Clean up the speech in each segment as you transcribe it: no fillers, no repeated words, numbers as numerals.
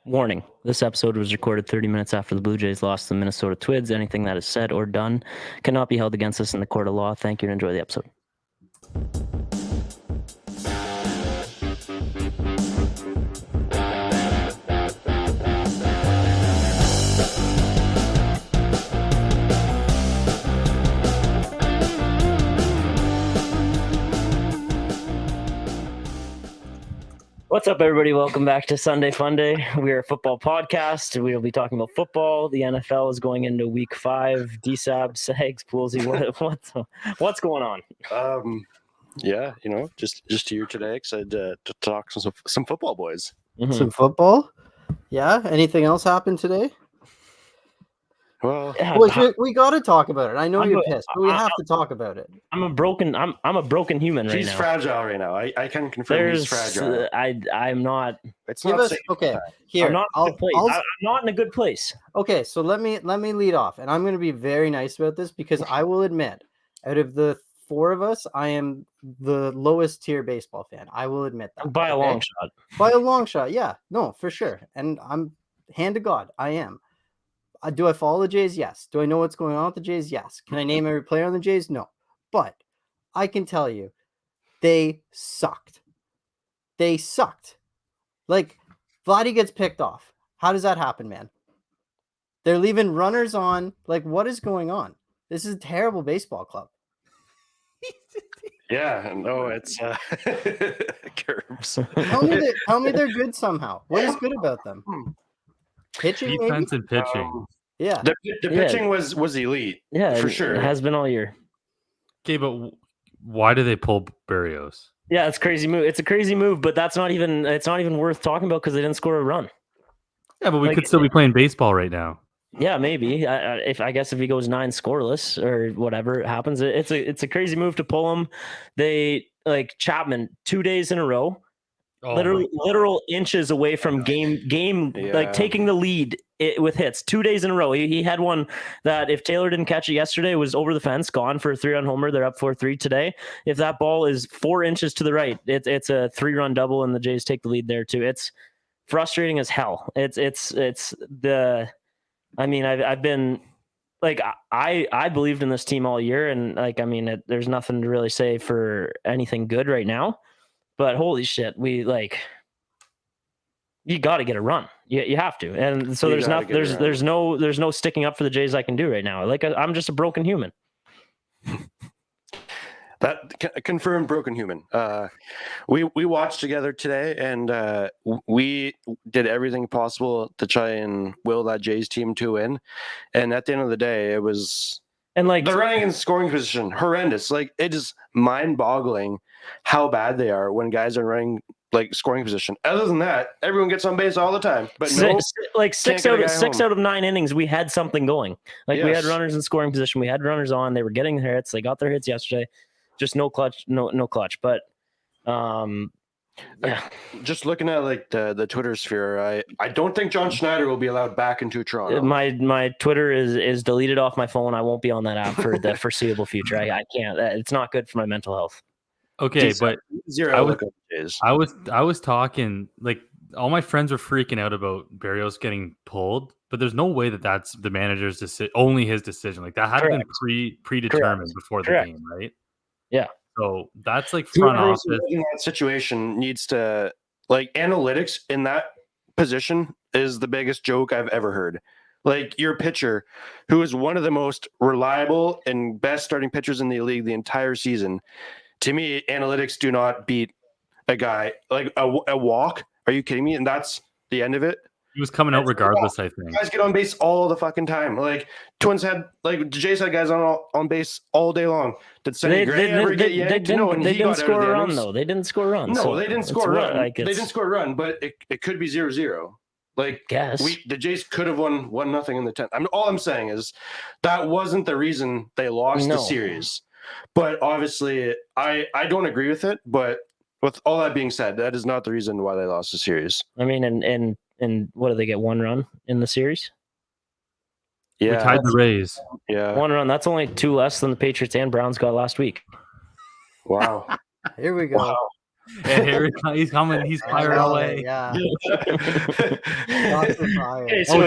Warning, this episode was recorded 30 minutes after the Blue Jays lost to the Minnesota Twins. Anything that is said or done cannot be held against us in the court of law. Thank you and enjoy the episode. What's up, everybody? Welcome back to Sunday Funday. We are a football podcast. We will be talking about football. The NFL is going into week 5. DSAB, Sags, Poolsy, what's going on? Yeah, just here today, excited to talk some football, boys. Mm-hmm. Some football? Yeah. Anything else happened today? Well, we got to talk about it. I know you're pissed, but we have to talk about it. I'm a broken human right now. He's fragile right now. I can confirm he's fragile. I'm not. It's not safe. Okay, here. I'm not in a good place. Okay, so let me lead off, and I'm going to be very nice about this because I will admit, out of the 4 of us, I am the lowest tier baseball fan. I will admit that by a long shot. By a long shot, yeah, no, for sure. And I'm hand to God, I am. Do I follow the Jays? Yes. Do I know what's going on with the Jays? Yes. Can I name every player on the Jays? No. But I can tell you, they sucked. They sucked. Like, Vladdy gets picked off. How does that happen, man? They're leaving runners on. Like, what is going on? This is a terrible baseball club. Yeah, no, it's curbs. Tell me they're good somehow. What is good about them? Pitching, defense and pitching. Yeah, the pitching was elite. Yeah, for sure. It has been all year. Okay, but why do they pull Berrios? Yeah, it's crazy move. It's a crazy move, but it's not even worth talking about because they didn't score a run. Yeah, but we could still be playing baseball right now. Yeah, maybe. I guess if he goes 9 scoreless or whatever happens, it's a crazy move to pull him. They Chapman 2 days in a row. Literal inches away from game like taking the lead with hits 2 days in a row. He had one that if Taylor didn't catch it yesterday was over the fence, gone for a 3-run homer. They're up 4-3 today. If that ball is 4 inches to the right, it's a 3-run double and the Jays take the lead there too. It's frustrating as hell. I've been I believed in this team all year and there's nothing to really say for anything good right now. But holy shit, you got to get a run. You have to, and so there's no sticking up for the Jays I can do right now. I'm just a broken human. That confirmed broken human. We watched together today, and we did everything possible to try and will that Jays team to win. And at the end of the day, it was the running and scoring position horrendous. It is mind-boggling how bad they are when guys are running scoring position. Other than that, everyone gets on base all the time. But six out of 9 innings, we had something going. We had runners in scoring position. We had runners on. They were getting their hits. They got their hits yesterday. Just no clutch, no clutch. But yeah. Just looking at the Twitter sphere, I don't think John Schneider will be allowed back into Toronto. My Twitter is deleted off my phone. I won't be on that app for the foreseeable future. I can't. It's not good for my mental health. Okay, but I was talking all my friends were freaking out about Berrios getting pulled, but there's no way that's the manager's decision, only his decision. That had been predetermined before the game, right? Yeah. So that's front office. In that situation needs to analytics in that position is the biggest joke I've ever heard. Your pitcher, who is one of the most reliable and best starting pitchers in the league the entire season. To me, analytics do not beat a guy a walk. Are you kidding me? And that's the end of it. He was coming out regardless, I think. Guys get on base all the fucking time. Twins had the Jays had guys on base all day long. Did Sonny Gray ever get yanked? No, they didn't score a run though. They didn't score a run. No, they didn't score a run. They didn't score a run, but it could be 0-0. The Jays could have won 1-0 in the 10th. All I'm saying is that wasn't the reason they lost the series. But obviously, I don't agree with it. But with all that being said, that is not the reason why they lost the series. And what did they get? 1 run in the series? Yeah, we tied the Rays. Yeah, 1 run. That's only 2 less than the Patriots and Browns got last week. Wow. Here we go. Wow. And Harry, he's coming. He's firing away. Yeah. Okay, so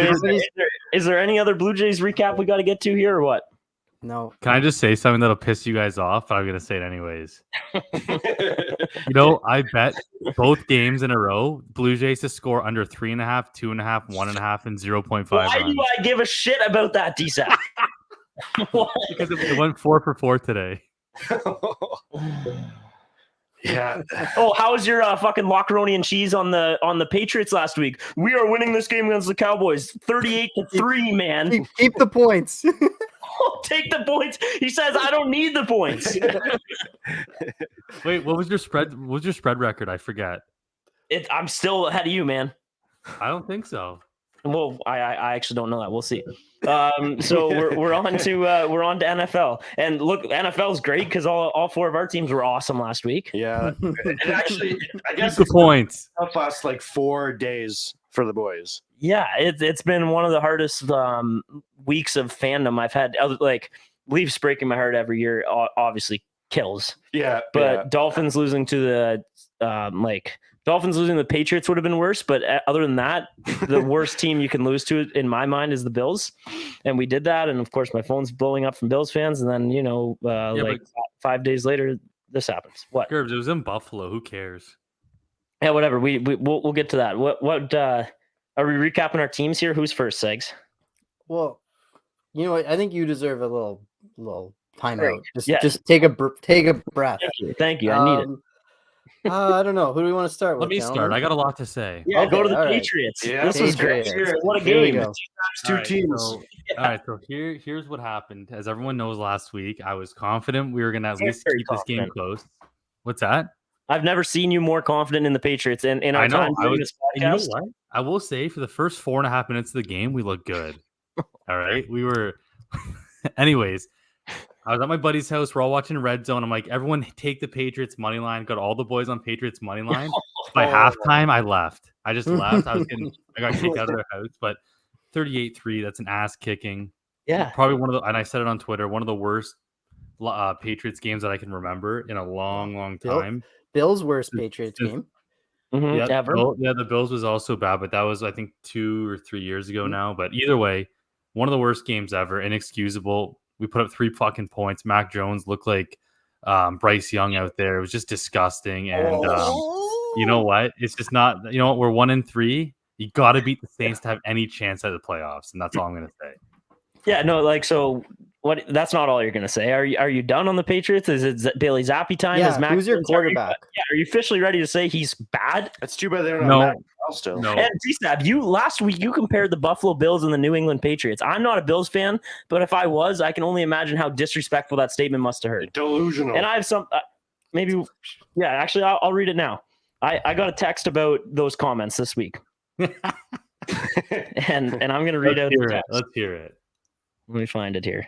is there any other Blue Jays recap we got to get to here or what? No. Can I just say something that'll piss you guys off? But I'm gonna say it anyways. I bet both games in a row, Blue Jays to score under 3.5, 2.5, 1.5, and 0.5 Why runs. do I give a shit about that, DSAP? Because it went 4 for 4 today. Yeah. Oh, how was your fucking macaroni and cheese on the Patriots last week? We are winning this game against the Cowboys, 38-3, man. Keep the points. Take the points. He says, I don't need the points. Wait, what was your spread? What was your spread record? I forget. I'm still ahead of you, man. I don't think so. Well, I actually don't know that. We'll see. So we're on to NFL, and look, NFL is great because all 4 of our teams were awesome last week. Yeah, and actually, I guess the points. Tough last like 4 days for the boys. Yeah, it's been one of the hardest weeks of fandom I've had. Like Leafs breaking my heart every year, obviously kills. Yeah, but Dolphins losing to the Dolphins losing the Patriots would have been worse, but other than that, the worst team you can lose to, in my mind, is the Bills, and we did that. And of course, my phone's blowing up from Bills fans, and then 5 days later, this happens. What? Gerbs, it was in Buffalo. Who cares? Yeah, whatever. We'll get to that. What are we recapping our teams here? Who's first, Segs? Well, you know what? I think you deserve a little timeout. Yes. Just take a breath. Thank you. I need it. I don't know. Who do we want to start with? Let me start. I got a lot to say. Yeah, go to the all right. Patriots. Yeah, this was great. What a game. Two teams. All right, so here's what happened. As everyone knows, last week I was confident we were going to at least keep this game close. What's that? I've never seen you more confident in the Patriots. And in our time doing this podcast, you know what? I will say for the first 4.5 minutes of the game, we looked good. All right, we were. Anyways, I was at my buddy's house. We're all watching Red Zone. I'm like, everyone take the Patriots money line. Got all the boys on Patriots money line. By halftime, I left. I just left. I got kicked out of their house. But 38-3, that's an ass kicking. Yeah, probably one of the. And I said it on Twitter. One of the worst Patriots games that I can remember in a long time. Bill's worst Patriots game. Mm-hmm. Ever. The Bills was also bad, but that was I think 2 or 3 years ago now. But either way, one of the worst games ever. Inexcusable. We put up 3 fucking points. Mac Jones looked like Bryce Young out there. It was just disgusting. And you know what? It's just not. You know what? We're 1-3. You got to beat the Saints to have any chance at the playoffs, and that's all I'm gonna say. Yeah, no, so. What? That's not all you're gonna say. Are you done on the Patriots? Is it Bailey Zappi time? Yeah, is Mac who's your Jones, quarterback? Are you officially ready to say he's bad? That's too bad they don't know Mac still. No. And DSAB, last week you compared the Buffalo Bills and the New England Patriots. I'm not a Bills fan, but if I was, I can only imagine how disrespectful that statement must have heard. Delusional. And I have some, actually, I'll read it now. I got a text about those comments this week, and I'm gonna read out the text. Let's hear it. Let me find it here.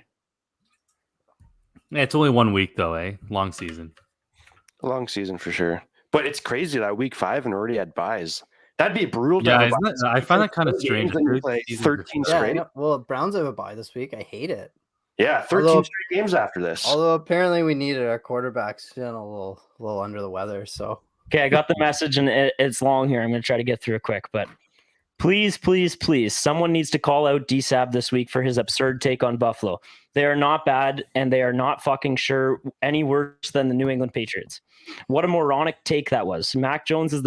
Yeah, it's only 1 week though, eh? Long season. Long season for sure. But it's crazy that week 5 and already had buys. That'd be brutal. Yeah, I find that kind of strange. 13 straight. Well, Browns have a bye this week. I hate it. Yeah, 13 straight games after this. Although apparently we needed our quarterbacks, a little under the weather. So okay, I got the message and it's long here. I'm going to try to get through it quick, but please, someone needs to call out DSAB this week for his absurd take on Buffalo. They are not bad, and they are not fucking sure any worse than the New England Patriots. What a moronic take that was. Mac Jones is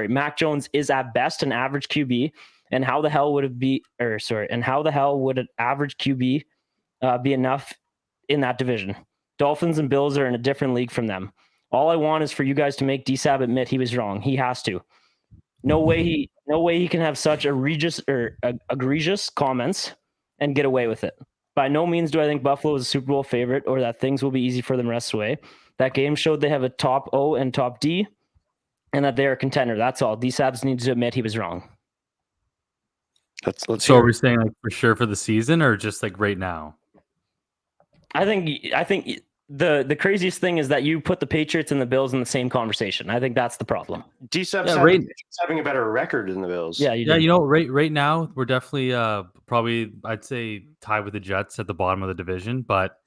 Mac Jones is at best an average QB, and how the hell would an average QB be enough in that division? Dolphins and Bills are in a different league from them. All I want is for you guys to make DSAB admit he was wrong. He has to. No way he can have such egregious comments and get away with it. By no means do I think Buffalo is a Super Bowl favorite or that things will be easy for them rest of the way. That game showed they have a top O and top D and that they are a contender. That's all. DSABs needs to admit he was wrong. Let's so are we saying like for sure for the season or just like right now? I think the craziest thing is that you put the Patriots and the Bills in the same conversation. I think that's the problem. DSAB's having a better record than the Bills. Yeah, right now we're definitely probably I'd say tied with the Jets at the bottom of the division, but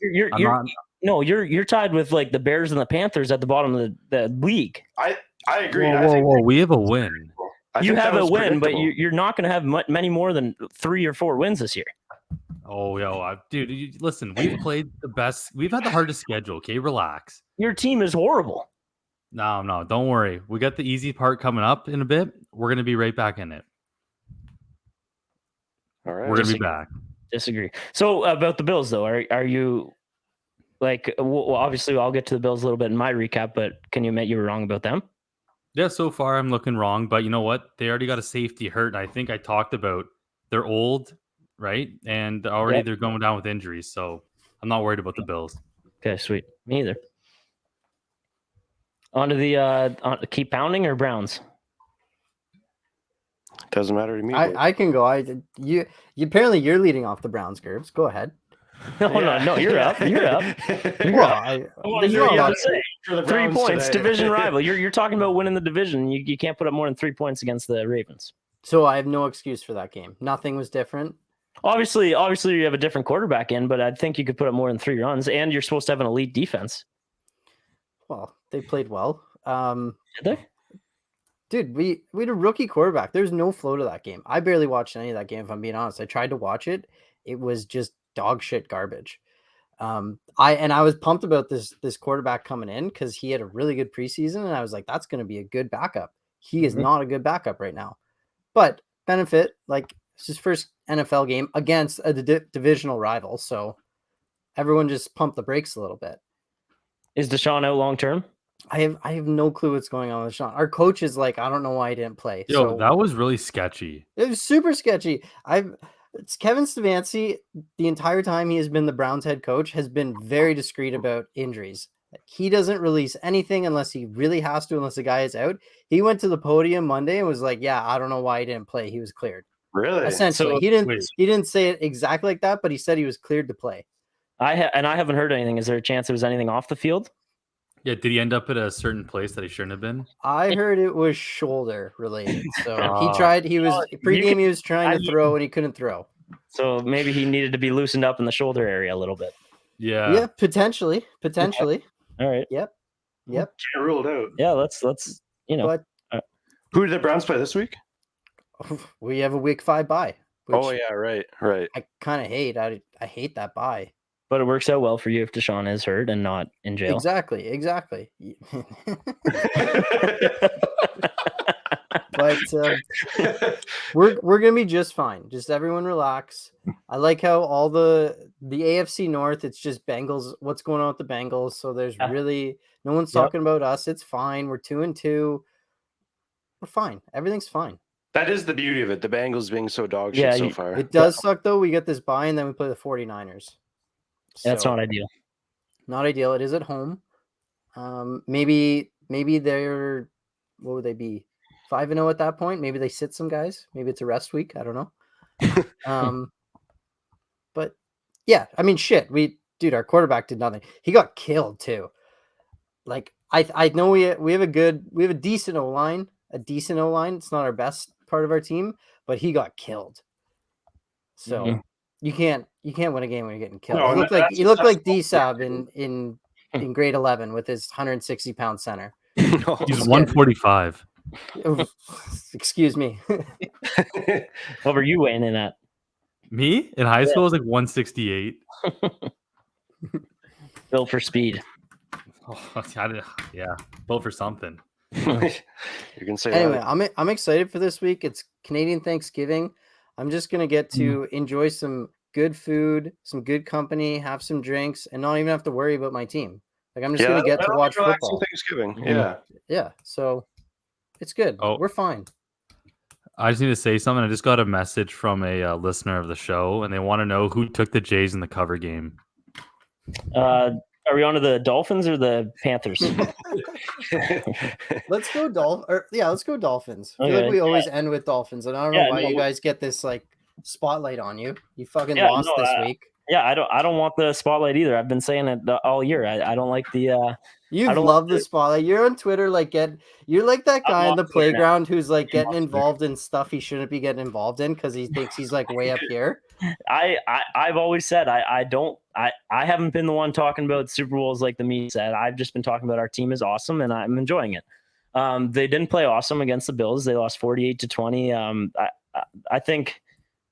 No, you're tied with like the Bears and the Panthers at the bottom of the league. I agree. Whoa! We have a win. You have a win, but you're not going to have many more than 3 or 4 wins this year. Oh, dude, listen, we've played the best. We've had the hardest schedule. Okay, relax. Your team is horrible. No, don't worry. We got the easy part coming up in a bit. We're going to be right back in it. All right. We're going to be back. Disagree. So about the Bills, though, are you like? Well, obviously, I'll get to the Bills a little bit in my recap, but can you admit you were wrong about them? Yeah, so far I'm looking wrong, but you know what? They already got a safety hurt. I think I talked about they're old, right? And already they're going down with injuries, so I'm not worried about the Bills. Okay, sweet. Me either. On to the keep pounding or Browns? Doesn't matter to me. I can go. You apparently you're leading off the Browns, Gerbs. Go ahead. No, you're up. You're up. There's no lot to say. 3 points, today. Division rival. You're talking about winning the division. You can't put up more than 3 points against the Ravens. So I have no excuse for that game. Nothing was different. Obviously, you have a different quarterback in, but I think you could put up more than 3 runs, and you're supposed to have an elite defense. Well, they played well. Did they? Dude, we had a rookie quarterback. There's no flow to that game. I barely watched any of that game, if I'm being honest. I tried to watch it. It was just dog shit garbage. I was pumped about this quarterback coming in because he had a really good preseason, and I was like, that's going to be a good backup. He is not a good backup right now. But benefit, like, it's his first NFL game against a divisional rival, so everyone just pumped the brakes a little bit. Is Deshaun out long term? I have no clue what's going on with Deshaun. Our coach is like, I don't know why he didn't play. Yo, that was really sketchy. It was super sketchy. It's Kevin Stefanski, the entire time he has been the Browns head coach, has been very discreet about injuries. He doesn't release anything unless he really has to, unless the guy is out. He went to the podium Monday and was like, yeah, I don't know why he didn't play. He was cleared. Really? Essentially. So, he didn't say it exactly like that, but he said he was cleared to play. I haven't heard anything. Is there a chance it was anything off the field? Yeah, did he end up at a certain place that he shouldn't have been? I heard it was shoulder related. So he was trying to throw and he couldn't throw. So maybe he needed to be loosened up in the shoulder area a little bit. Yeah. Yeah, potentially. All right. Yep. Can't rule it out. Yeah, let's But who did the Browns play this week? We have a week 5 bye. Oh yeah, right. I kind of hate. I hate that bye. But it works out well for you if Deshaun is hurt and not in jail. Exactly. But we're gonna be just fine. Just everyone relax. I like how all the AFC North, it's just Bengals. What's going on with the Bengals? So there's really no one's talking about us. It's fine. We're 2-2. We're fine. Everything's fine. That is the beauty of it. The Bengals being so dog shit so far. It does suck though. We get this bye and then we play the 49ers. That's not ideal. Not ideal. It is at home. Maybe they're, what would they be? 5-0 at that point. Maybe they sit some guys. Maybe it's a rest week. I don't know. But yeah, I mean, shit. Our quarterback did nothing. He got killed too. Like I know we have a decent O-line. It's not our best part of our team, but he got killed. So you can't win a game when you're getting killed. No, he looked like D-Sab in grade 11 with his 160-pound center. He's 145. Excuse me. What were you weighing in at? Me? In high school, I was like 168. Built for speed. Oh, yeah, built for something. You can say anyway, that. I'm excited for this week. It's Canadian Thanksgiving. I'm just going to get to enjoy some good food, some good company, have some drinks, and not even have to worry about my team. Like, I'm just going to get to watch football. Thanksgiving. Yeah. So it's good. Oh. We're fine. I just need to say something. I just got a message from a listener of the show, and they want to know who took the Jays in the cover game. Are we on to the Dolphins or the Panthers? Let's go let's go Dolphins. I feel like we always end with Dolphins, and I don't know why you guys get this like spotlight on you. You fucking lost this week. Yeah, I don't want the spotlight either. I've been saying it all year. I don't like the You love the spotlight. You're on Twitter, like you're like that guy in the playground who's like getting involved in stuff he shouldn't be getting involved in because he thinks he's like way up here. I've always said I haven't been the one talking about Super Bowls like the media said. I've just been talking about our team is awesome and I'm enjoying it. They didn't play awesome against the Bills. They lost 48-20. I think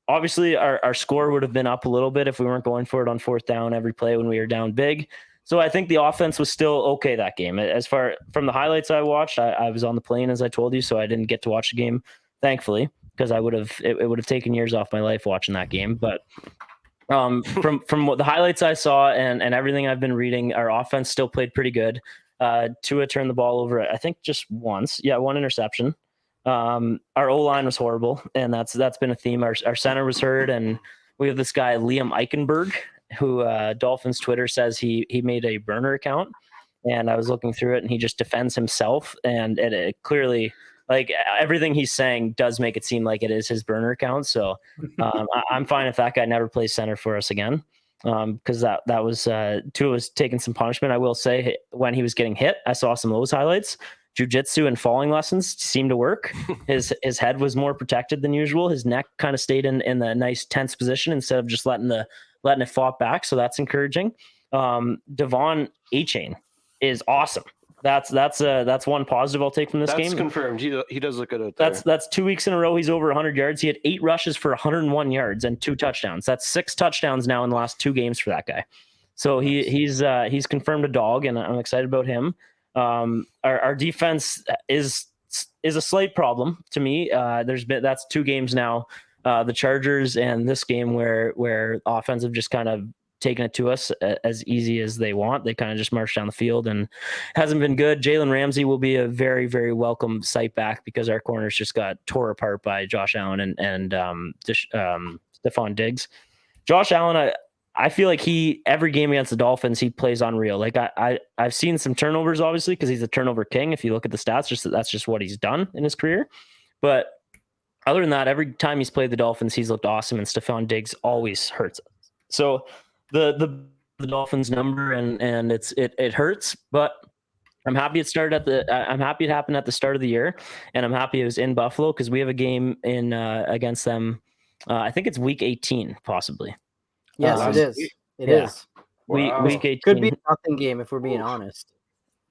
obviously our score would have been up a little bit if we weren't going for it on fourth down every play when we were down big. So I think the offense was still okay that game. As far from the highlights I watched, I was on the plane as I told you, so I didn't get to watch the game, thankfully, because I would have it would have taken years off my life watching that game. But from what the highlights I saw and everything I've been reading, our offense still played pretty good. Tua turned the ball over, I think, just once. Yeah, one interception. Our O-line was horrible, and that's been a theme. Our center was hurt, and we have this guy, Liam Eichenberg, who Dolphins Twitter says he made a burner account, and I was looking through it, and he just defends himself, and it clearly, like, everything he's saying does make it seem like it is his burner account. So I'm fine if that guy never plays center for us again, because that was Tua was taking some punishment. I will say, when he was getting hit, I saw some of those highlights. Jiu-jitsu and falling lessons seemed to work. His head was more protected than usual. His neck kind of stayed in the nice tense position instead of just letting it flop back. So that's encouraging. Devon Achane is awesome. That's one positive I'll take from this game. That's confirmed. He does look good out there. That's 2 weeks in a row he's over 100 yards. He had 8 rushes for 101 yards and 2 touchdowns. That's 6 touchdowns now in the last 2 games for that guy. So he's confirmed a dog, and I'm excited about him. Our defense is a slight problem to me. That's 2 games now, the Chargers and this game where offense have just kind of taken it to us as easy as they want. They kind of just march down the field and hasn't been good. Jalen Ramsey will be a very, very welcome sight back because our corners just got tore apart by Josh Allen and Stephon Diggs. Josh Allen, I feel like every game against the Dolphins, he plays unreal. Like I've seen some turnovers, obviously, because he's a turnover king. If you look at the stats, that's just what he's done in his career. But other than that, every time he's played the Dolphins, he's looked awesome, and Stephon Diggs always hurts. So the Dolphins number and it hurts, but I'm happy it happened at the start of the year, and I'm happy it was in Buffalo because we have a game in against them. I think it's week 18, possibly. Yes, it is. It is. Wow. Week 18. Could be a nothing game if we're being honest.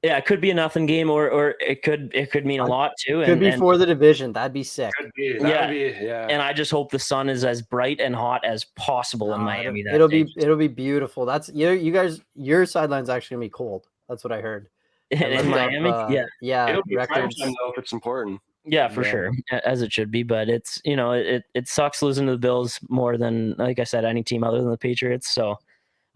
Yeah, it could be a nothing game, or it could mean a lot too. Could be for the division. That'd be sick. Could be. That would be, yeah. And I just hope the sun is as bright and hot as possible in Miami. It'll be beautiful. That's you guys. Your sideline's actually gonna be cold. That's what I heard. In Miami, yeah. It'll be Records. time though if it's important. Yeah, for sure, as it should be. But it's it sucks losing to the Bills more than, like I said, any team other than the Patriots. So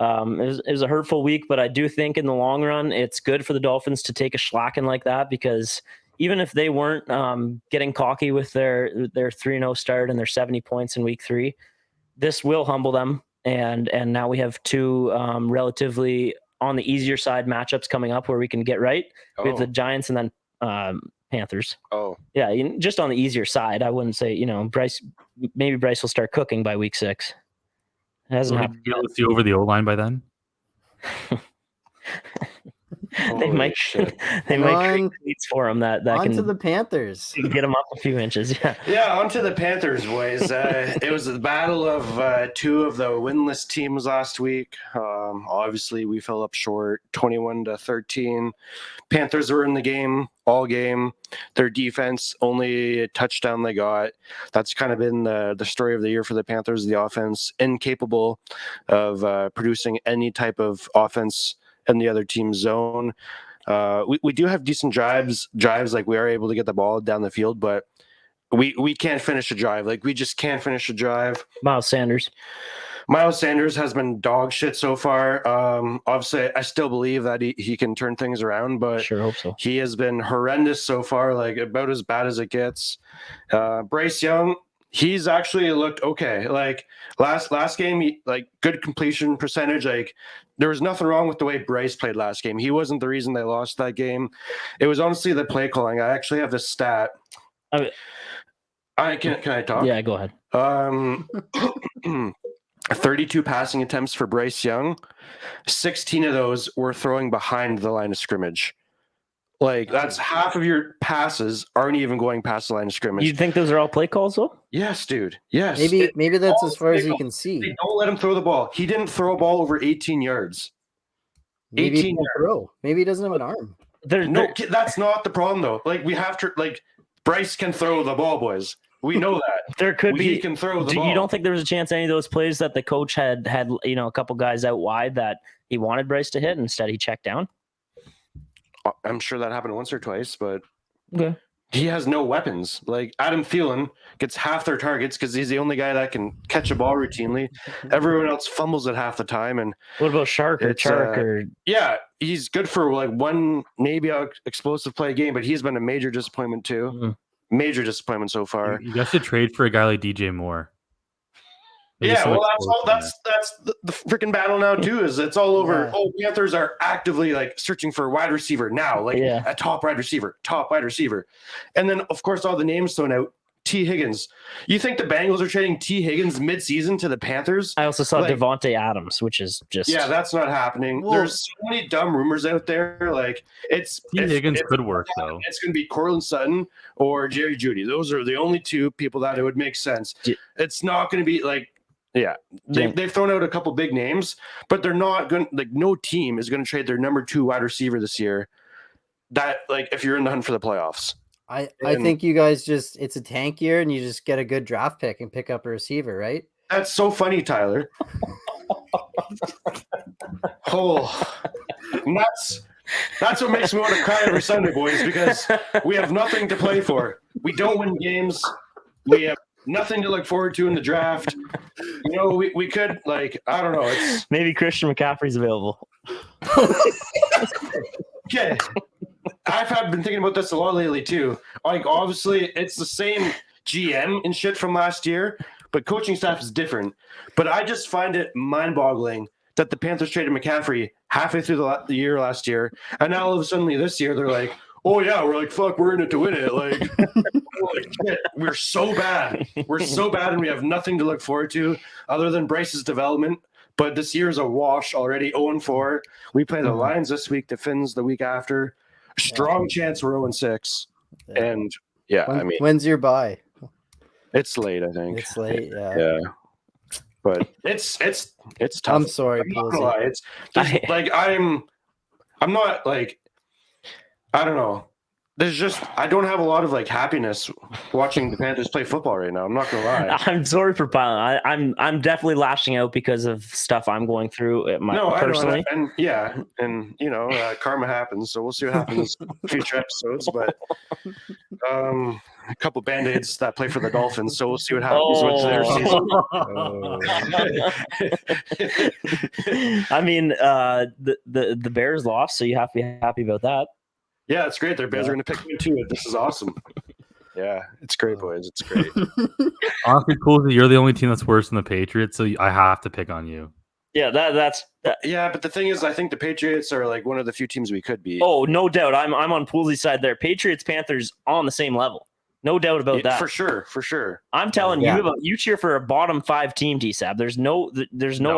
it was a hurtful week, but I do think in the long run, it's good for the Dolphins to take a shellacking like that, because even if they weren't getting cocky with their 3-0 start and their 70 points in week 3, this will humble them. And now we have 2 relatively on the easier side matchups coming up where we can get right. We have the Giants and then Panthers. Oh, yeah, just on the easier side. I wouldn't say Bryce will start cooking by week 6. It hasn't happened. You'll see over the O-line by then. They might create cleats for him that can to the Panthers. Get him up a few inches. Yeah, on to the Panthers, boys. It was the battle of 2 of the winless teams last week. Obviously, we fell up short, 21-13. Panthers were in the game all game. Their defense, only a touchdown they got. That's kind of been the story of the year for the Panthers. The offense incapable of producing any type of offense in the other team's zone. We do have decent drives. Like, we are able to get the ball down the field, but we can't finish a drive. Like, we just can't finish a drive. Miles Sanders has been dog shit so far. Obviously, I still believe that he can turn things around, but sure hope so. He has been horrendous so far, like about as bad as it gets. Bryce Young, he's actually looked okay. Like last game, like good completion percentage. Like, there was nothing wrong with the way Bryce played last game. He wasn't the reason they lost that game. It was honestly the play calling. I actually have the stat. Can I talk? Yeah, go ahead. 32 passing attempts for Bryce Young. 16 of those were throwing behind the line of scrimmage. Like, that's half of your passes aren't even going past the line of scrimmage. You think those are all play calls, though? Yes, dude. Yes. Maybe that's as far as you they can see. They don't let him throw the ball. He didn't throw a ball over 18 yards. Maybe he 18 can throw. Maybe he doesn't have an arm. No, that's not the problem, though. Like, we have to, like, Bryce can throw the ball, boys. We know that. There could be. He can throw the ball. You don't think there was a chance any of those plays that the coach had a couple guys out wide that he wanted Bryce to hit, and instead he checked down? I'm sure that happened once or twice, but okay. He has no weapons. Like, Adam Thielen gets half their targets because he's the only guy that can catch a ball routinely. Everyone else fumbles it half the time. And what about Shark or Chark? Yeah, he's good for like one maybe explosive play game, but he's been a major disappointment too. Mm-hmm. Major disappointment so far. You guys should trade for a guy like DJ Moore. Yeah, well, that's the freaking battle now too. Is it's all over. Yeah. Oh, Panthers are actively like searching for a wide receiver now, like a top wide receiver, and then of course all the names thrown out. T. Higgins. You think the Bengals are trading T. Higgins mid-season to the Panthers? I also saw Devontae Adams, which is just that's not happening. Well, there's so many dumb rumors out there. Like T. Higgins could work though. It's going to be Courtland Sutton or Jerry Jeudy. Those are the only two people that it would make sense. It's not going to be like. Yeah, they've thrown out a couple big names, but they're not going. Like, no team is going to trade their number 2 wide receiver this year. That, like, if you're in the hunt for the playoffs, I think you guys it's a tank year, and you just get a good draft pick and pick up a receiver, right? That's so funny, Tyler. That's what makes me want to cry every Sunday, boys, because we have nothing to play for. We don't win games. We have nothing to look forward to in the draft. You know, we could, like, I don't know. It's maybe Christian McCaffrey's available. Okay. I've been thinking about this a lot lately too. Like, obviously it's the same GM and shit from last year, but coaching staff is different. But I just find it mind-boggling that the Panthers traded McCaffrey halfway through the year last year, and now all of a sudden this year they're like, oh yeah, we're like, fuck, we're in it to win it. Like, shit, we're so bad. We're so bad, and we have nothing to look forward to other than Bryce's development. But this year is a wash already, 0-4. We play the Lions this week, the Finns the week after. Strong chance we're 0-6. Yeah. And when's your bye? It's late, I think. It's late, yeah. But it's tough. I'm sorry, I'm not like, I don't know. I don't have a lot of like happiness watching the Panthers play football right now. I'm not gonna lie. I'm sorry for piling. I'm definitely lashing out because of stuff I'm going through personally. And karma happens. So we'll see what happens in future episodes. But a couple Band-Aids that play for the Dolphins. So we'll see what happens with their season. I mean, the Bears lost, so you have to be happy about that. Yeah, it's great. Their Bears are going to pick me too. This is awesome. Yeah, it's great, boys. It's great. Honestly, cool that you're the only team that's worse than the Patriots, so I have to pick on you. Yeah, that's. Yeah, but the thing is, I think the Patriots are like one of the few teams we could beat. Oh, no doubt. I'm on Poolsey's side there. Patriots, Panthers on the same level. No doubt about that. For sure. I'm telling you cheer for a bottom 5 team, DSAB. There's no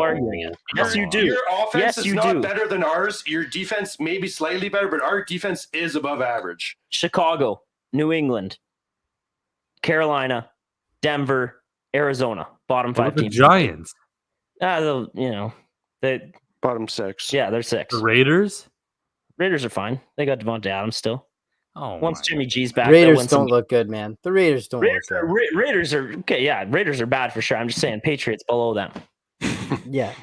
arguing it. Yes, you do. Your offense is not better than ours. Your defense may be slightly better, but our defense is above average. Chicago, New England, Carolina, Denver, Arizona, bottom 5 teams. The Giants. They bottom 6. Yeah, they're 6. The Raiders are fine. They got Devontae Adams still. Oh, once Jimmy G's back, Raiders don't look good, man. The Raiders don't look good. Raiders are okay. Yeah, Raiders are bad for sure. I'm just saying, Patriots below them. Yeah,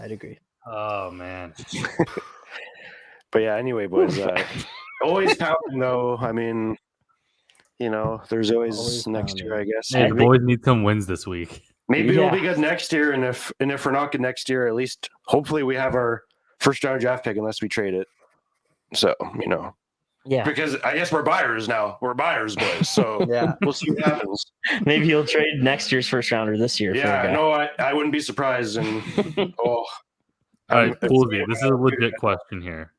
I'd agree. Oh man. But yeah, anyway, boys. Always pounding though. I mean, there's always next year, I guess. Hey, the boys need some wins this week. Maybe it'll be good next year, and if we're not good next year, at least hopefully we have our first round draft pick, unless we trade it. So Yeah, because I guess we're buyers now. We're buyers, boys. So we'll see what happens. Maybe he'll trade next year's first rounder this year. Yeah, no, I wouldn't be surprised. And all right, Poolsy, this is a legit question here.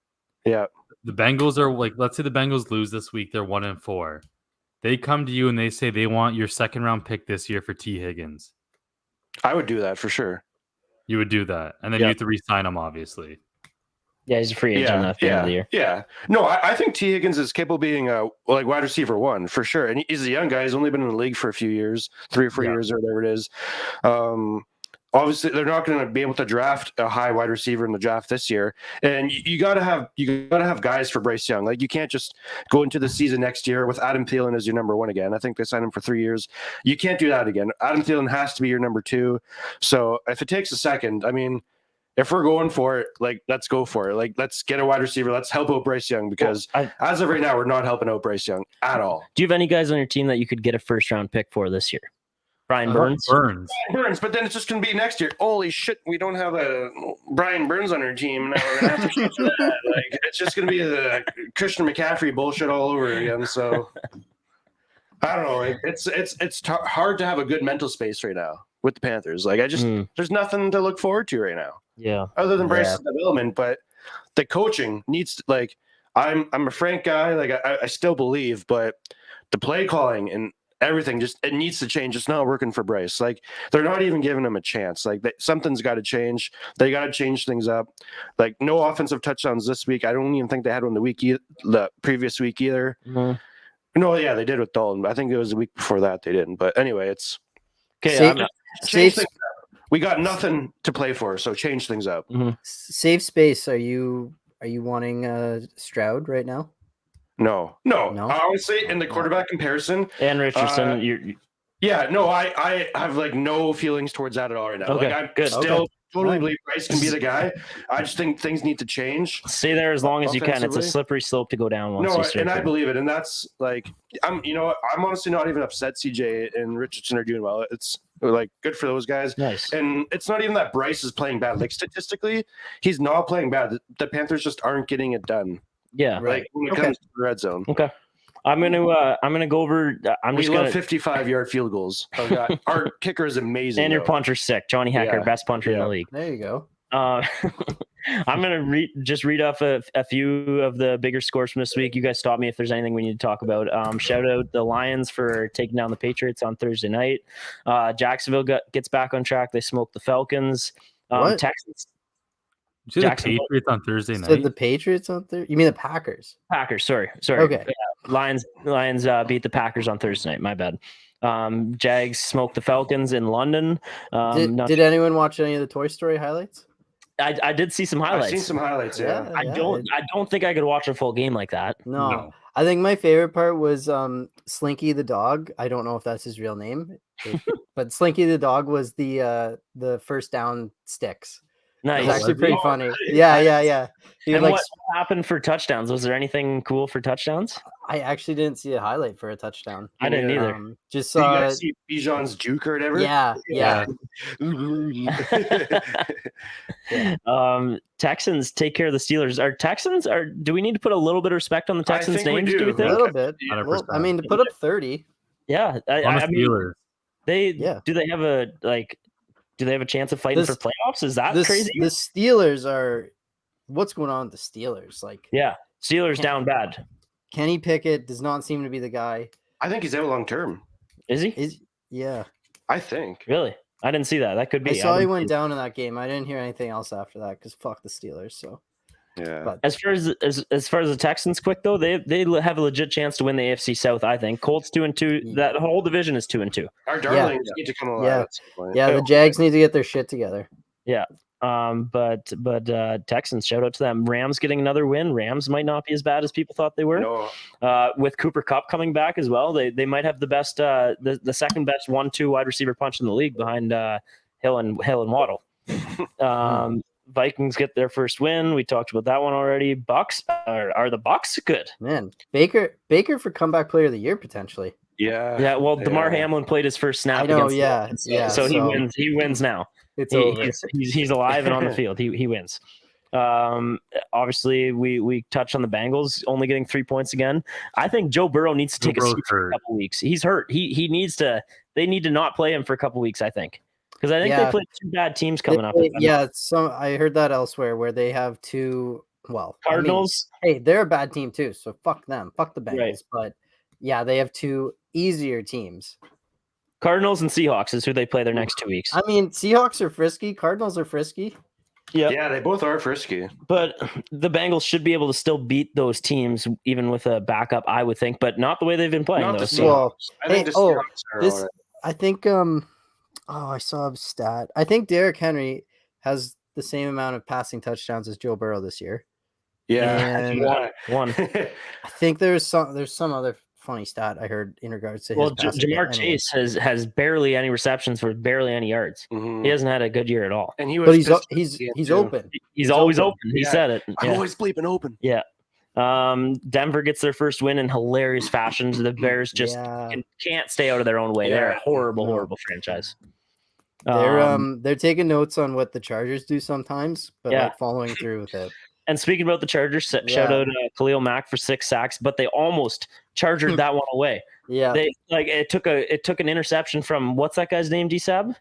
Yeah, the Bengals are like, let's say the Bengals lose this week, they're 1-4. They come to you and they say they want your second round pick this year for T. Higgins. I would do that for sure. You would do that, and then you have to re-sign him, obviously. Yeah, he's a free agent at the end of the year. Yeah. No, I think T. Higgins is capable of being a wide receiver 1 for sure. And he's a young guy. He's only been in the league for a few years, 3 or 4 years or whatever it is. Obviously, they're not going to be able to draft a high wide receiver in the draft this year. And you got to have guys for Bryce Young. Like, you can't just go into the season next year with Adam Thielen as your number 1 again. I think they signed him for 3 years. You can't do that again. Adam Thielen has to be your number 2. So if it takes a second, I mean, if we're going for it, like, let's go for it. Like, let's get a wide receiver. Let's help out Bryce Young because as of right now, we're not helping out Bryce Young at all. Do you have any guys on your team that you could get a first-round pick for this year? Brian Burns? Brian Burns, but then it's just going to be next year. Holy shit, we don't have a Brian Burns on our team. Now we're going to have to change that. Like, it's just going to be the Christian McCaffrey bullshit all over again. So, I don't know. It's hard to have a good mental space right now with the Panthers. Like, there's nothing to look forward to right now. Yeah. Other than Bryce's development, but the coaching needs to, like, I'm a Frank guy. Like, I still believe, but the play calling and everything it needs to change. It's not working for Bryce. Like, they're not even giving him a chance. Like, something's got to change. They got to change things up. Like, no offensive touchdowns this week. I don't even think they had one the previous week either. Mm-hmm. No, yeah, they did with Dalton. I think it was the week before that they didn't. But anyway, it's okay. change things up. We got nothing to play for, so change things up. Mm-hmm. Save space. Are you wanting Stroud right now? No. Honestly, in the quarterback comparison, and Richardson, I have like no feelings towards that at all right now. Okay, like, I still totally believe Bryce can be the guy. I just think things need to change. Stay there as long as you can. It's a slippery slope to go down once you start. And I believe it, and that's like I'm honestly not even upset CJ and Richardson are doing well. It's like good for those guys. Nice. And it's not even that Bryce is playing bad. Like, statistically, he's not playing bad. The Panthers just aren't getting it done. Yeah. Like, when it comes to the red zone. Okay. I'm gonna go over. We love 55-yard field goals. Our kicker is amazing. And your punter's sick. Johnny Hecker, best punter in the league. There you go. I'm gonna read off a few of the bigger scores from this week. You guys stop me if there's anything we need to talk about. Shout out the Lions for taking down the Patriots on Thursday night. Jacksonville gets back on track. They smoked the Falcons. Texans. Did you say the Patriots on Thursday night? Said the Patriots on Thursday? You mean the Packers? Sorry. Okay. Lions beat the Packers on Thursday night. My bad. Jags smoked the Falcons in London. Did anyone watch any of the Toy Story highlights? I did see some highlights. I've seen some highlights. Yeah. I don't think I could watch a full game like that. No. I think my favorite part was Slinky the dog. I don't know if that's his real name, but Slinky the dog was the first down sticks. Nice. It's actually pretty funny. Yeah. And what happened for touchdowns? Was there anything cool for touchdowns? I actually didn't see a highlight for a touchdown. I didn't either. Just saw. Did you see Bijan's juke or whatever? Yeah. Texans take care of the Steelers. Do we need to put a little bit of respect on the Texans' names? Do we think? A little bit. Well, I mean, to put up 30. Yeah. I mean, do they have a do they have a chance of fighting for playoffs? Is that crazy? The Steelers are. What's going on with the Steelers? Steelers down bad. Kenny Pickett does not seem to be the guy. I think he's out long term. Is he? Yeah. I think. Really? I didn't see that. That could be. I saw he went down in that game. I didn't hear anything else after that because fuck the Steelers. So. Yeah. But as far as the Texans, quick though, they have a legit chance to win the AFC South. I think Colts 2-2. That whole division is 2-2. Our darlings need to come alive. Yeah, the Jags need to get their shit together. Yeah. But Texans, shout out to them. Rams getting another win. Rams might not be as bad as people thought they were. No. With Cooper Kupp coming back as well, they might have the best the second best 1-2 wide receiver punch in the league behind Hill and Waddle. Vikings get their first win. We talked about that one already. Bucks are the Bucks good? Man, Baker for comeback player of the year potentially. Yeah. Well, DeMar Hamlin played his first snap. I know. Against So he wins. He wins now. He's alive and on the field. He wins. Obviously, we touched on the Bengals only getting 3 points again. I think Joe Burrow needs to take a seat for a couple weeks. He's hurt. He needs to. They need to not play him for a couple weeks. I think. Because I think they play two bad teams coming up. Yeah, I heard that elsewhere where they have two. Well, Cardinals. Hey, they're a bad team too, so fuck them. Fuck the Bengals. Right. But yeah, they have two easier teams. Cardinals and Seahawks is who they play their next 2 weeks. I mean, Seahawks are frisky. Cardinals are frisky. Yeah, they both are frisky. But the Bengals should be able to still beat those teams, even with a backup, I would think, but not the way they've been playing. Not the So Seahawks. I think the Seahawks are all right. I think I saw a stat. I think Derrick Henry has the same amount of passing touchdowns as Joe Burrow this year. Yeah, And one. I think there's some other funny stat I heard in regards to his passing. Jamar Chase has barely any receptions for barely any yards. Mhm. He hasn't had a good year at all. And but he's open. He's always open. He said it. I'm always bleeping open. Yeah. Denver gets their first win in hilarious fashion. The Bears just can't stay out of their own way. They're a horrible franchise. They're taking notes on what the Chargers do sometimes, but like following through with it. And speaking about the Chargers, shout out Khalil Mack for 6 sacks, but they almost chargered that one away. Yeah, it took an interception from what's that guy's name? D-Sab,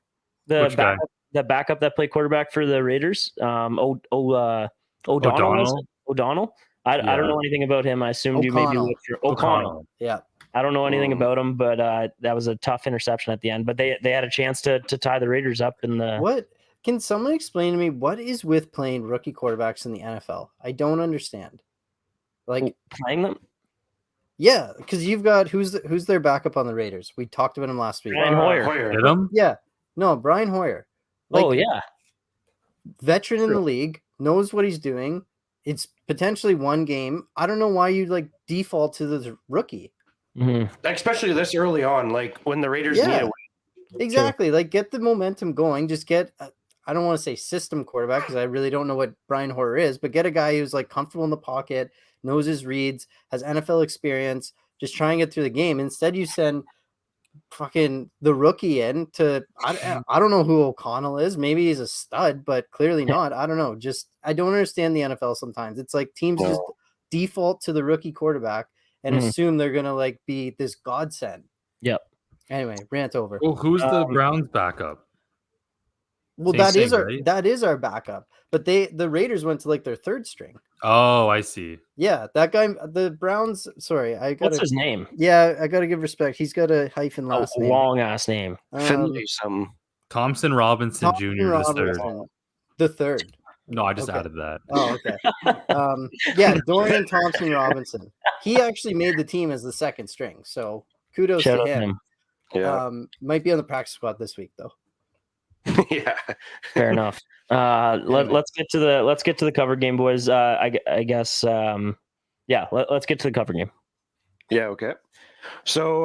the backup that played quarterback for the Raiders. O'Donnell. I don't know anything about him. I assumed you maybe looked for O'Connell. Yeah. I don't know anything about him, but that was a tough interception at the end. But they had a chance to tie the Raiders up in the. What? Can someone explain to me what is with playing rookie quarterbacks in the NFL? I don't understand. Like playing them? Yeah, because you've got who's their backup on the Raiders? We talked about him last week. Brian Hoyer. Hit him? Yeah. No, Brian Hoyer. Veteran in the league, knows what he's doing. It's potentially one game. I don't know why you like default to the rookie. Mm-hmm. Especially this early on, like when the Raiders need a win. Exactly. Like get the momentum going. Just get I don't want to say system quarterback because I really don't know what Brian Hoyer is, but get a guy who's like comfortable in the pocket, knows his reads, has NFL experience, just try and get through the game. Instead, you send fucking the rookie in to I don't know who O'Connell is. Maybe he's a stud, but clearly not. I don't know. Just I don't understand the NFL sometimes. It's like teams just default to the rookie quarterback and assume they're gonna like be this godsend. Yep. Anyway, rant over. Well, who's the Browns backup? Well, that is our backup. But the Raiders went to like their third string. Oh, I see. Yeah, that guy, the Browns. Sorry, what's his name? Yeah, I gotta give respect. He's got a hyphen last name. Long ass name. Finley something. Thompson Robinson Jr. The third. No, I just added that. Oh, okay. Dorian Thompson Robinson. He actually made the team as the second string. So kudos to him. Yeah. Might be on the practice squad this week though. Yeah. Fair enough. Let's get to the cover game, boys. I guess let's get to the cover game. Yeah, okay. So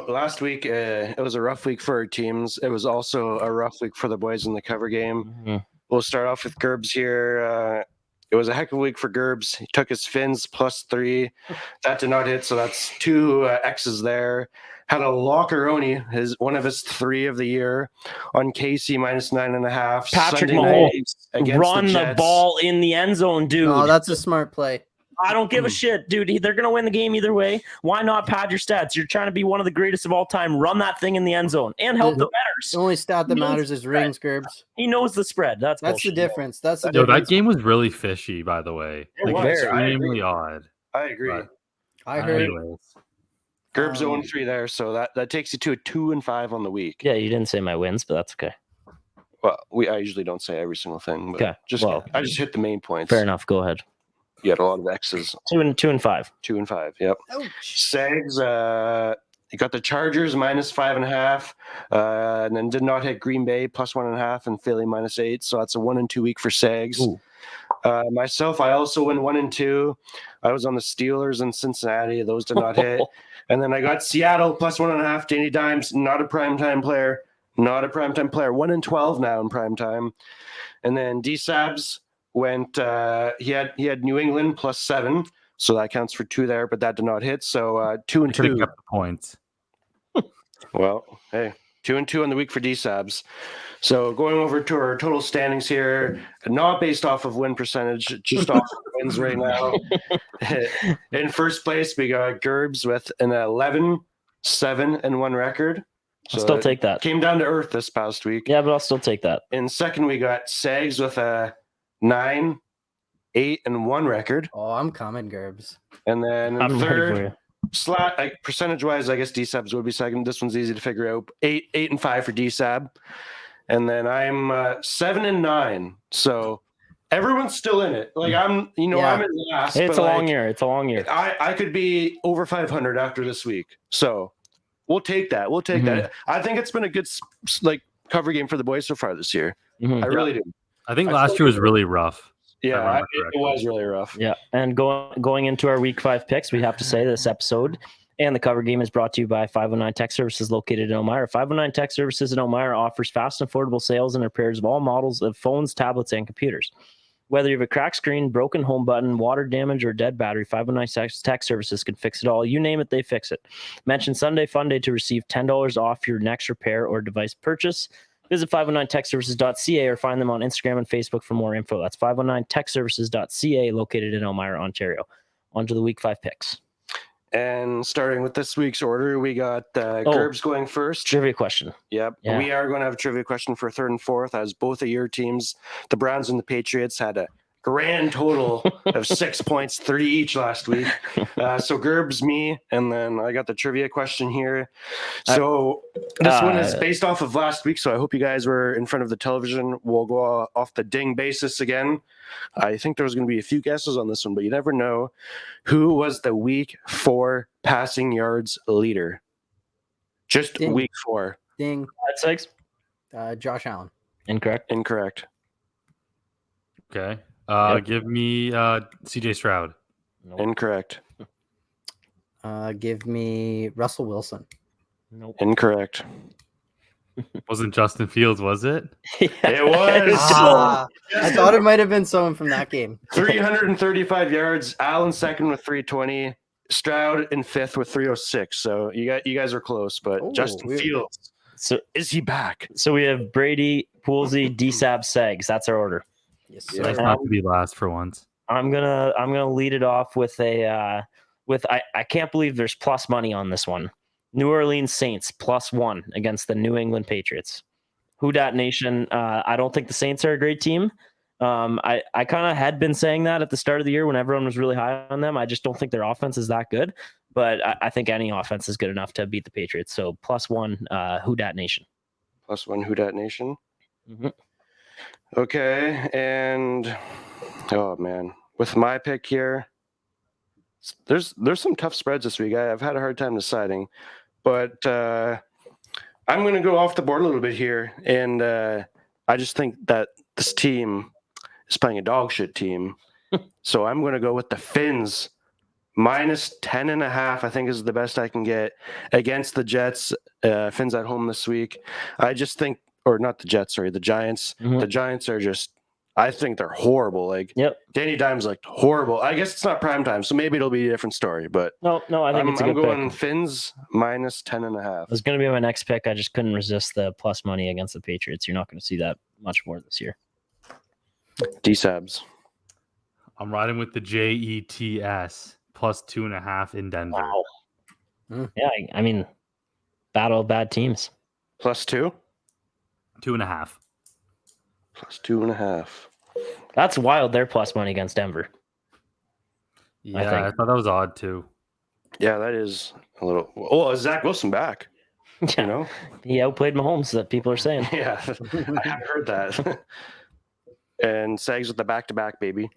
last week it was a rough week for our teams. It was also a rough week for the boys in the cover game. Mm-hmm. We'll start off with Gerbs here. It was a heck of a week for Gerbs. He took his Fins +3. That did not hit, so that's 2 X's there. Had a Lockeroni, one of his 3 of the year, on Casey -9.5. Patrick Mahomes run the ball in the end zone, dude. Oh, that's a smart play. I don't give a shit, dude. They're going to win the game either way. Why not pad your stats? You're trying to be one of the greatest of all time. Run that thing in the end zone and help the betters. The only stat that matters is rings, Gerbs. He knows the spread. That's the difference. That's the difference. That game was really fishy, by the way. Extremely odd. I agree. But, I heard. Anyways. Gerbs 0-3 there, so that takes you to a 2-5 on the week. Yeah, you didn't say my wins, but that's okay. Well, I usually don't say every single thing, but I just hit the main points. Fair enough. Go ahead. You had a lot of X's. 2 and 5. 2-5. Yep. Ouch. Sags, you got the Chargers -5.5, and then did not hit Green Bay +1.5 and Philly -8. So that's a 1-2 week for Sags. Myself, I also went 1-2. I was on the Steelers in Cincinnati. Those did not hit. And then I got Seattle +1.5. Danny Dimes, not a primetime player. 1-12 now in primetime. And then D-Sabs went, he had New England +7. So that counts for 2 there, but that did not hit. So 2-2. Could have kept the points. Well, hey, 2-2 on the week for D-Sabs. So going over to our total standings here, not based off of win percentage, just off of wins right now. In first place, we got Gerbs with an 11-7-1 record. So I'll still take that. Came down to earth this past week. Yeah, but I'll still take that. In second, we got Sags with a 9-8-1 record. Oh, I'm coming, Gerbs. And then in I'm third, ready for like percentage-wise, I guess D-Sabs would be second. This one's easy to figure out. 8-5 for D-Sab. And then I'm 7-9. So everyone's still in it. Like I'm in last. It's a long year. It's a long year. I could be over 500 after this week. So we'll take that. That. I think it's been a good cover game for the boys so far this year. I really do. I think last year was really rough. Yeah, it was really rough. Yeah, and going into our week 5 picks, we have to say this episode and the cover game is brought to you by 509 Tech Services located in Elmira. 509 Tech Services in Elmira offers fast and affordable sales and repairs of all models of phones, tablets, and computers. Whether you have a cracked screen, broken home button, water damage, or dead battery, 509 Tech Services can fix it all. You name it, they fix it. Mention Sunday Funday to receive $10 off your next repair or device purchase. Visit 509techservices.ca or find them on Instagram and Facebook for more info. That's 509techservices.ca located in Elmira, Ontario. On to the week 5 picks. And starting with this week's order, we got Gerbs going first. Trivia question. Yep. Yeah. We are going to have a trivia question for third and fourth, as both of your teams, the Browns and the Patriots, had a grand total of 6 points, 3 each last week. So Gerbs, me, and then I got the trivia question here. So this one is based off of last week, so I hope you guys were in front of the television. We'll go off the ding basis again. I think there's going to be a few guesses on this one, but you never know. Who was the week 4 passing yards leader? Just ding. Week 4. Ding. That's 6. Josh Allen. Incorrect. Okay. Give me CJ Stroud. Nope. Incorrect. Give me Russell Wilson. Nope. Incorrect. Wasn't Justin Fields, was it? Yeah. It was. I thought it might have been someone from that game. 335 yards. Allen second with 320. Stroud in fifth with 306. So you guys are close, but Justin Fields. So is he back? So we have Brady, Poolsy, D-Sab, Segs. That's our order. Yes, sir. Nice not to be last for once. I'm gonna lead it off with I can't believe there's plus money on this one. New Orleans Saints +1 against the New England Patriots. Who Dat Nation? I don't think the Saints are a great team. I kind of had been saying that at the start of the year when everyone was really high on them. I just don't think their offense is that good. But I think any offense is good enough to beat the Patriots. So +1, Who Dat Nation. +1, Who Dat Nation. Mm-hmm. Okay, and oh man, with my pick here, there's some tough spreads this week. I've had a hard time deciding, but I'm going to go off the board a little bit here, and I just think that this team is playing a dog shit team, so I'm going to go with the Finns. -10.5, I think, is the best I can get against the Jets. Finns at home this week. I just think, or not the Jets, sorry, the Giants. Mm-hmm. The Giants are just, I think they're horrible. Like, Danny Dimes like horrible. I guess it's not prime time, so maybe it'll be a different story. But no, I think it's a good I'm going pick. Finns -10.5. It was going to be my next pick. I just couldn't resist the plus money against the Patriots. You're not going to see that much more this year. D-Sabs. I'm riding with the Jets +2.5 in Denver. Wow. Yeah, I mean, battle of bad teams. +2? 2.5. +2.5. That's wild. They're plus money against Denver. Yeah, I thought that was odd too. Yeah, that is a little. Oh, is Zach Wilson back? Yeah. You know, he outplayed Mahomes. That people are saying. Yeah, I have heard that. And Sags with the back-to-back, baby.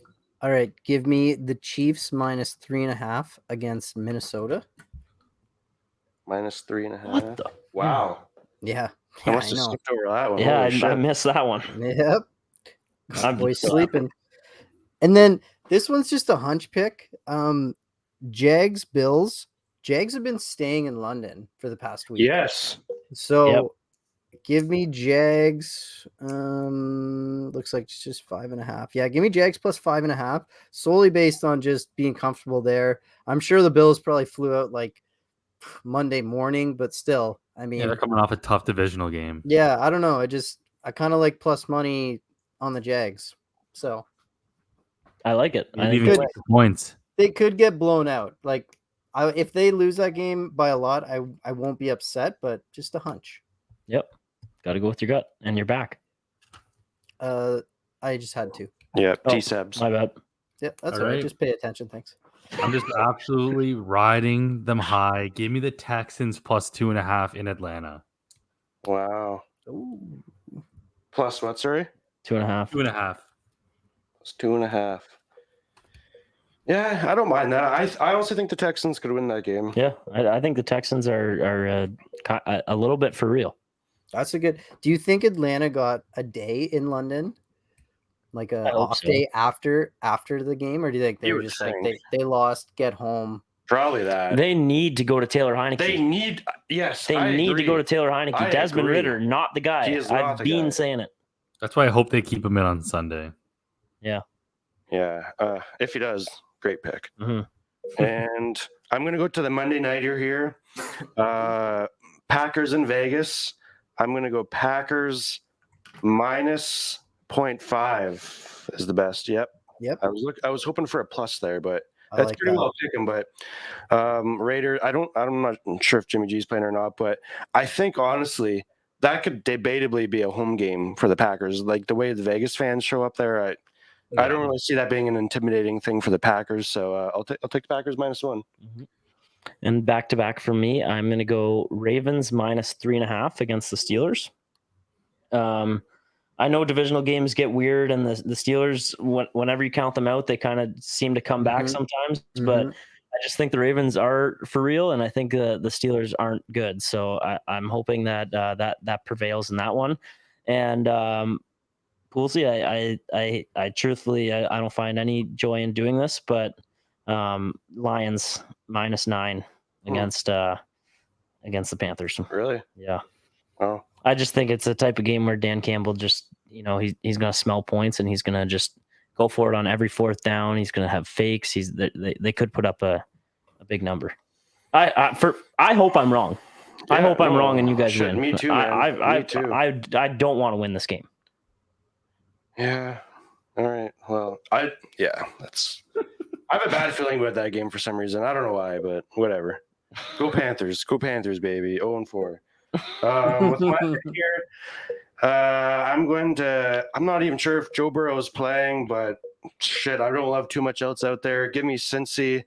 All right, give me the Chiefs -3.5 against Minnesota. -3.5. What the? Wow. Yeah. I must have skipped over that one. Yeah, I missed that one. Yep. Boy's sleeping. And then this one's just a hunch pick. Jags, Bills. Jags have been staying in London for the past week. Yes. So give me Jags. Looks like it's just 5.5. Yeah, give me Jags +5.5, solely based on just being comfortable there. I'm sure the Bills probably flew out like Monday morning, but still, I mean, they're coming off a tough divisional game. Yeah, I don't know. I kind of like plus money on the Jags. So I like it. Points. They could get blown out. Like if they lose that game by a lot, I won't be upset, but just a hunch. Yep. Got to go with your gut and your back. I just had to. Yeah, T-Sabs. My bad. Yeah, that's all right. Just pay attention. Thanks. I'm just absolutely riding them high. Give me the Texans plus 2.5 in Atlanta. Wow. Ooh. Plus what, sorry? 2.5. 2.5. It's 2.5. Yeah, I don't mind that. I also think the Texans could win that game. Yeah, I think the Texans are a little bit for real. That's a good. Do you think Atlanta got a day in London, like a off day after the game, or do you think they were just like they lost, get home? Probably that. They need to go to Taylor Heineke. They need They need to go to Taylor Heineke. Desmond Ridder, not the guy. He is not I've the been guy. saying it. That's why I hope they keep him in on Sunday. Yeah. Yeah. If he does, great pick. Mm-hmm. And I'm going to go to the Monday nighter here. Packers in Vegas. I'm going to go Packers minus 0.5 is the best. Yep. I was hoping for a plus there, but that's like pretty well taken. But Raiders, I'm not sure if Jimmy G's playing or not, but I think honestly that could debatably be a home game for the Packers. Like the way the Vegas fans show up there, I don't really see that being an intimidating thing for the Packers. So I'll take the Packers -1. Mm-hmm. And back to back for me, I'm going to go Ravens minus 3.5 against the Steelers. I know divisional games get weird, and the Steelers, whenever you count them out, they kind of seem to come back sometimes. Mm-hmm. But I just think the Ravens are for real, and I think the Steelers aren't good. So I'm hoping that that prevails in that one. And Poolsy, I truthfully I don't find any joy in doing this, but Lions -9 against the Panthers. Really? Yeah. Oh. I just think it's a type of game where Dan Campbell just, he's going to smell points and he's going to just go for it on every fourth down. He's going to have fakes. They could put up a big number. I hope I'm wrong. Yeah, I hope I'm wrong and you guys win. Me too, man. Me too. I don't want to win this game. Yeah. All right. Well, I have a bad feeling about that game for some reason. I don't know why, but whatever. Go Panthers. Go Panthers, baby. 0-4. With my pick here, I'm not even sure if Joe Burrow is playing, but shit, I don't love too much else out there. Give me Cincy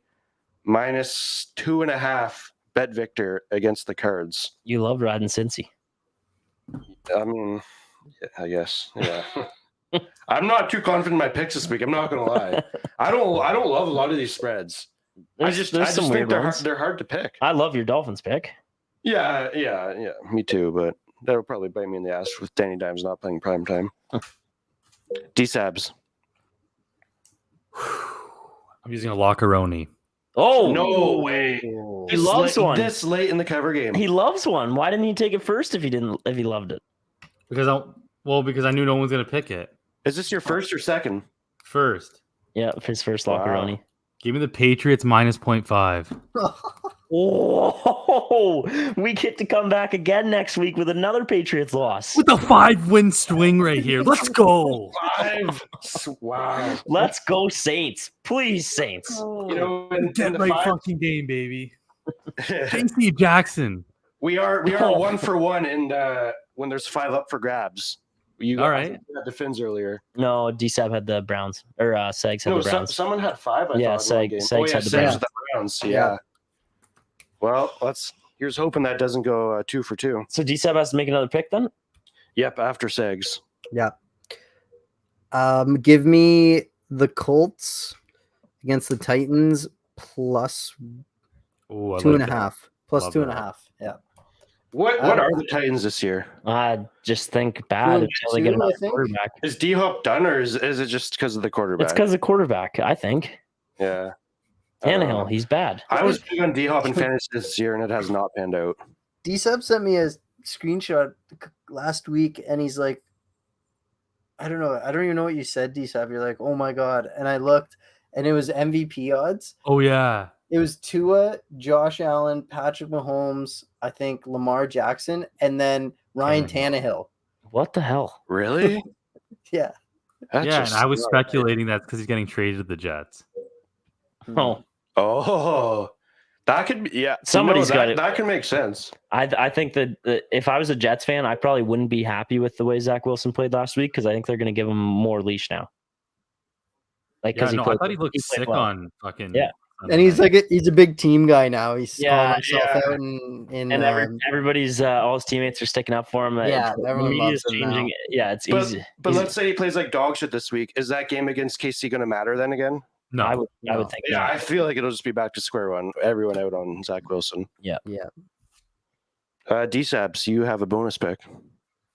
-2.5. Bet Victor against the Cards. You love riding Cincy. I mean, yeah, I guess. Yeah. I'm not too confident in my picks this week. I'm not gonna lie. I don't love a lot of these spreads. I just think they're hard to pick. I love your Dolphins pick. Yeah, me too. But that'll probably bite me in the ass with Danny Dimes not playing prime time. D-Sabs. I'm using a Lockeroni. Oh no way! He loves one this late in the cover game. He loves one. Why didn't he take it first if he loved it? Because I knew no one's gonna pick it. Is this your first or second? First. Yeah, his first Lockeroni. Wow. Give me the Patriots -0.5. Oh, we get to come back again next week with another Patriots loss. With a 5-win swing right here. Let's go. 5. Wow. Let's go Saints. Please, Saints. Get right fucking game, baby. JC Jackson. We are 1 for 1 and when there's 5 up for grabs. All right. You had the Fins earlier. No, D-Sab had the Browns. Or Segs had the Browns. Someone had 5, I thought. Segs had the Browns. Yeah. Well, here's hoping that doesn't go 2 for 2. So D-Sab has to make another pick then? Yep, after Segs. Yeah. Give me the Colts against the Titans plus 2.5. Plus 2.5. Yeah. What are the Titans this year? I just think bad until they get another quarterback. Is D-Hop done, or is it just because of the quarterback? It's because of the quarterback, I think. Yeah. Tannehill, he's bad. I was big on D-Hop in fantasy this year, and it has not panned out. D-Sub sent me a screenshot last week, and he's like, I don't know. I don't even know what you said, D-Sub. You're like, oh, my God. And I looked, and it was MVP odds. Oh, yeah. It was Tua, Josh Allen, Patrick Mahomes, I think Lamar Jackson, and then Ryan Tannehill. What the hell? Really? Yeah. And I was speculating that's because he's getting traded to the Jets. Oh. That could be, yeah. Somebody's got it. That can make sense. I think that if I was a Jets fan, I probably wouldn't be happy with the way Zach Wilson played last week because I think they're going to give him more leash now. I thought he looked sick on fucking And he's like he's a big team guy now. He's calling Yeah, himself yeah. out in And everybody's all his teammates are sticking up for him. Yeah, the everyone media's loves him now. changing. Yeah, it's But easy. but let's say he plays like dog shit this week. Is that game against KC going to matter then again? No, I would No. think Yeah, not. I feel like it'll just be back to square one. Everyone out on Zach Wilson. Yeah. DSABs, you have a bonus pick.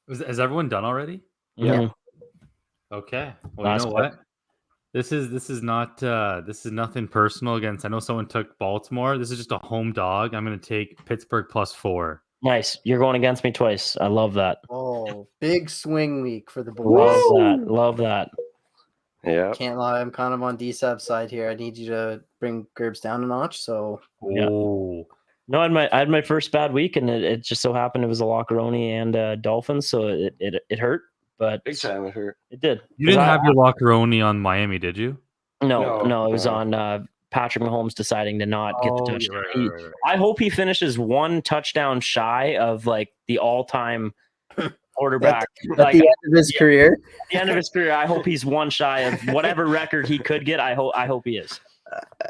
Has everyone done already? Yeah. Mhm. Okay. Well, Last you know what? This is nothing personal against. I know someone took Baltimore. This is just a home dog. I'm going to take Pittsburgh +4. Nice. You're going against me twice. I love that. Oh, big swing week for the boys. Love that. Love that. Yeah. Can't lie, I'm kind of on DSAB's side here. I need you to bring Gerbs down a notch. So Yeah. Oh, No, I had my first bad week, and it just so happened it was a Lockeroni and Dolphins, so it hurt, but Big time it hurt. it did. you didn't have your Lockeroni on Miami, did you? No, it was No. on Patrick Mahomes deciding to not get the Oh, touchdown. right. I hope he finishes one touchdown shy of like the all-time quarterback at the end of his career. At the end of his career. I hope he's one shy of whatever record he could get. I hope he is.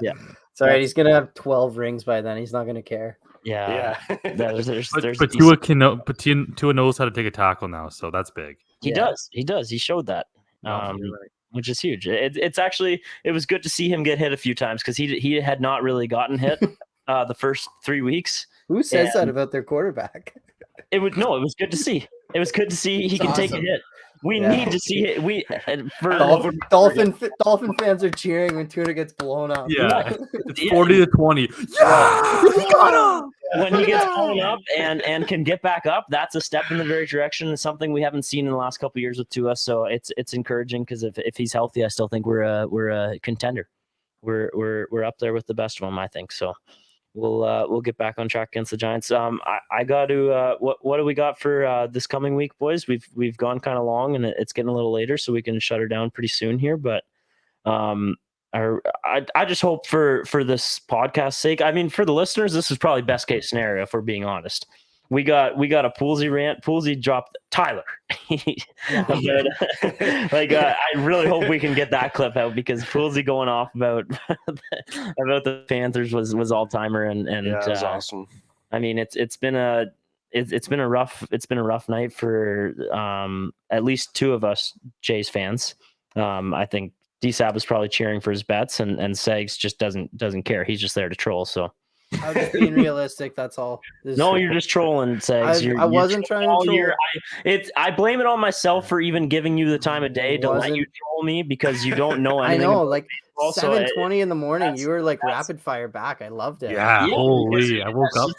Yeah. It's all right. He's gonna have 12 rings by then. He's not gonna care. Yeah. There's But Tua knows how to take a tackle now, so that's big. He does. He showed that. No, you're right. Which is huge. It was good to see him get hit a few times because he had not really gotten hit the first 3 weeks. Who says that about their quarterback? It was good to see. It was good to see he can take a hit. We need to see it. Dolphin fans are cheering when Tuna gets blown up. Yeah, it's 40-20. Yeah, he got him. When he gets blown up and can get back up, that's a step in the right direction. It's something we haven't seen in the last couple of years with Tua. So it's encouraging because if he's healthy, I still think we're a contender. We're up there with the best of them, I think. So we'll get back on track against the Giants. I got to what do we got for this coming week, boys? We've gone kind of long and it's getting a little later, so we can shut her down pretty soon here. But I just hope for this podcast's sake. I mean, for the listeners, this is probably best case scenario if we're being honest. We got a Poolsy rant. Poolsy dropped Tyler. I really hope we can get that clip out because Poolsy going off about the Panthers was all timer and yeah, that was awesome. I mean, it's been a rough night for at least two of us Jays fans. I think DSAB was probably cheering for his bets, and Segs just doesn't care. He's just there to troll. So I was just being realistic. That's all. You're just trolling, Segs. I wasn't trying to troll. I blame it on myself for even giving you the time of day to let you troll me because you don't know anything. I know, like 7:20 in the morning. You were like rapid fire back. I loved it. Yeah, holy! I woke up.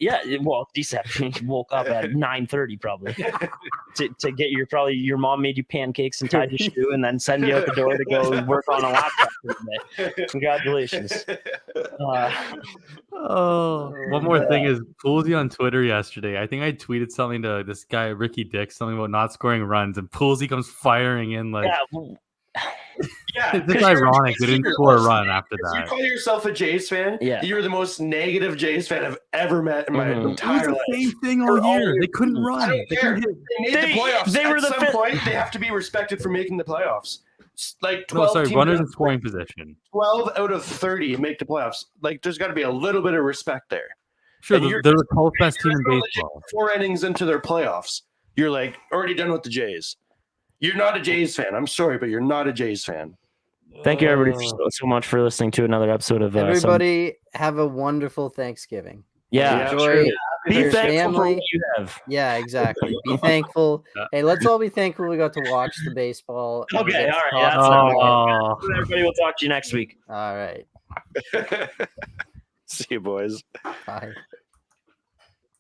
Yeah, well, DSAB woke up at 9:30 probably to get your mom made you pancakes and tied your shoe and then send you out the door to go work on a laptop for the day. Congratulations. One more thing is Poolsy on Twitter yesterday. I think I tweeted something to this guy Ricky Dick, something about not scoring runs, and Poolsy comes firing in like. Yeah, it's ironic they didn't score a run after that. You call yourself a Jays fan? Yeah, you're the most negative Jays fan I've ever met in my entire life. Same thing all year. They couldn't run. I don't care. They made the playoffs. They were At some point, they have to be respected for making the playoffs. Like 12 runners in scoring position. 12 out of 30 make the playoffs. Like, there's got to be a little bit of respect there. Sure, they're the 12th best team in baseball. 4 innings into their playoffs, you're like already done with the Jays. You're not a Jays fan. I'm sorry, but you're not a Jays fan. Thank you, everybody, so much for listening to another episode of. Everybody, have a wonderful Thanksgiving. Yeah, enjoy. Be thankful family. for what you have. Yeah, exactly. Be thankful. Hey, let's all be thankful we got to watch the baseball. Okay, all right. Everybody, will talk to you next week. All right. See you, boys. Bye.